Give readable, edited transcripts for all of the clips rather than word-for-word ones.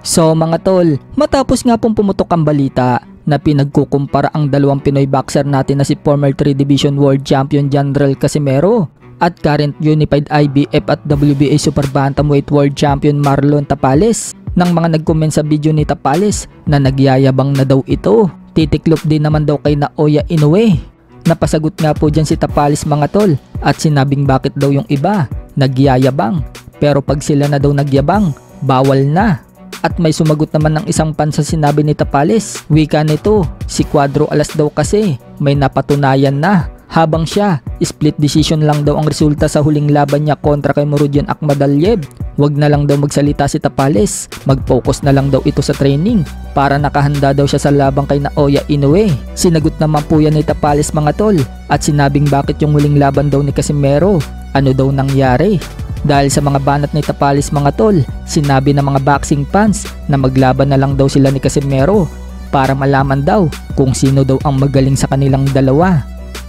So mga tol, matapos nga pong pumutok ang balita na pinagkukumpara ang dalawang Pinoy boxer natin na si former 3 Division World Champion General Casimero at current Unified IBF at WBA Super Bantamweight World Champion Marlon Tapales, ng mga nag-comment sa video ni Tapales na nagyayabang na daw ito. Titiklop din naman daw kay Naoya Inoue. Napasagot nga po dyan si Tapales mga tol at sinabing bakit daw yung iba nagyayabang, pero pag sila na daw nagyabang, bawal na. At may sumagot naman ng isang fan sa sinabi ni Tapales. Wika nito, si Cuadro Alas daw kasi may napatunayan na, habang siya, split decision lang daw ang resulta sa huling laban niya kontra kay Murodjon Akhmadaliev. Wag na lang daw magsalita si Tapales, mag-focus na lang daw ito sa training para nakahanda daw siya sa labang kay Naoya Inoue. Sinagot naman po yan ni Tapales mga tol at sinabing bakit yung huling laban daw ni Casimero, ano daw nangyari. Dahil sa mga banat ni Tapales mga tol, sinabi ng mga boxing fans na maglaban na lang daw sila ni Casimero para malaman daw kung sino daw ang magaling sa kanilang dalawa.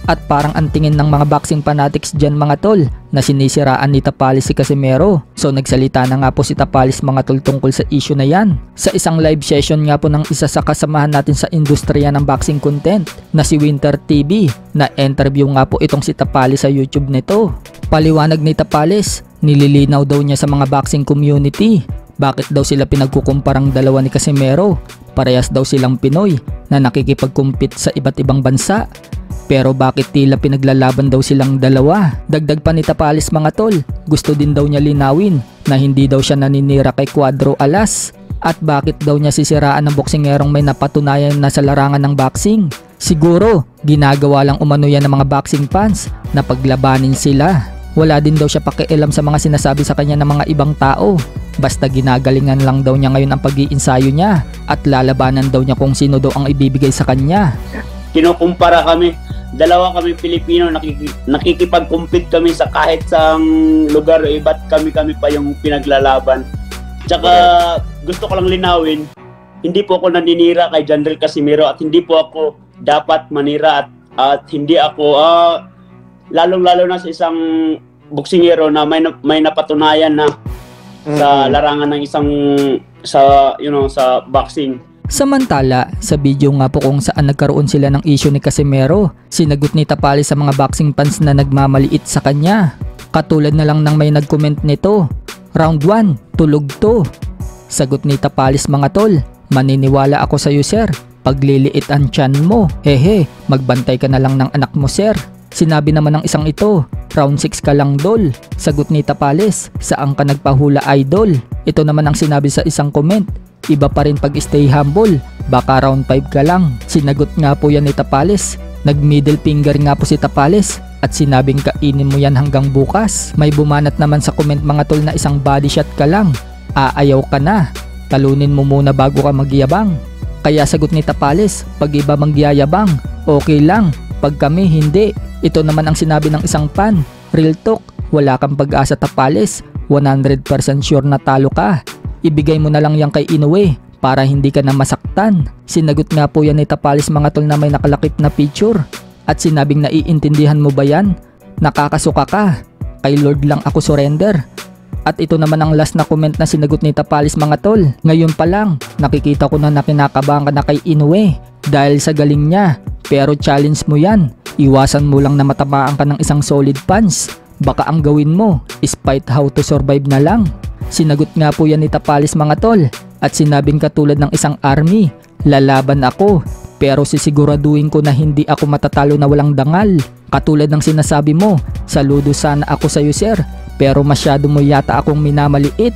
At parang ang tingin ng mga boxing fanatics dyan mga tol na sinisiraan ni Tapales si Casimero. So nagsalita na nga po si Tapales mga tol tungkol sa issue na yan. Sa isang live session nga po ng isa sa kasamahan natin sa industriya ng boxing content na si Winter TV, na interview nga po itong si Tapales sa YouTube nito. Paliwanag ni Tapales, nililinaw daw niya sa mga boxing community bakit daw sila pinagkukumparang dalawa ni Casimero. Parehas daw silang Pinoy na nakikipag-compete sa iba't ibang bansa, pero bakit tila pinaglalaban daw silang dalawa? Dagdag pa ni Tapales mga tol, gusto din daw niya linawin na hindi daw siya naninira kay Cuadro Alas. At bakit daw niya sisiraan ng boksingerong may napatunayan na sa larangan ng boxing? Siguro, ginagawa lang umano yan ng mga boxing fans na paglabanin sila. Wala din daw siya pakialam sa mga sinasabi sa kanya ng mga ibang tao. Basta ginagalingan lang daw niya ngayon ang pag-iinsayo niya at lalabanan daw niya kung sino daw ang ibibigay sa kanya. Kinukumpara kami, dalawa kami Pilipino, nakikipag-compete kami sa kahit saang lugar, iba't kami pa yung pinaglalaban. Tsaka gusto ko lang linawin, hindi po ako naninira kay General Casimero at hindi po ako dapat manira at hindi ako lalong-lalo na sa isang boksingero na may napatunayan na sa larangan ng isang sa boxing. Samantala, sa video nga po kung saan nagkaroon sila ng issue ni Casimero, sinagot ni Tapales sa mga boxing fans na nagmamaliit sa kanya. Katulad na lang ng may nag-comment nito, "Round 1, tulog to." Sagot ni Tapales mga tol, "Maniniwala ako sa iyo sir, pagliliit ang tiyan mo. Hehe, magbantay ka na lang ng anak mo sir." Sinabi naman ng isang ito, "Round 6 ka lang dol." Sagot ni Tapales, "Saan ka nagpahula idol?" Ito naman ang sinabi sa isang comment, "Iba pa rin pag stay humble, baka round 5 ka lang." Sinagot nga po yan ni Tapales. Nag middle finger nga po si Tapales at sinabing kainin mo yan hanggang bukas. May bumanat naman sa comment mga tol na isang body shot ka lang, aayaw ka na, talunin mo muna bago ka magyabang. Kaya sagot ni Tapales, pag iba magyayabang, okay lang, pag kami hindi. Ito naman ang sinabi ng isang fan, "Real talk, wala kang pag-asa Tapales, 100% sure na talo ka. Ibigay mo na lang yan kay Inoue para hindi ka na masaktan." Sinagot nga po yan ni Tapales mga tol na may nakalakip na picture at sinabing naiintindihan mo ba yan? Nakakasuka ka, kay Lord lang ako surrender. At ito naman ang last na comment na sinagot ni Tapales mga tol. "Ngayon pa lang, nakikita ko na kinakabahan ka na kay Inoue dahil sa galing niya, pero challenge mo yan. Iwasan mo lang na matamaan ka ng isang solid punch. Baka ang gawin mo is fight how to survive na lang." Sinagot nga po yan ni Tapales mga tol at sinabing katulad ng isang army, "Lalaban ako, pero sisiguraduhin ko na hindi ako matatalo na walang dangal. Katulad ng sinasabi mo, saludo sana ako sa iyo sir, pero masyado mo yata akong minamaliit.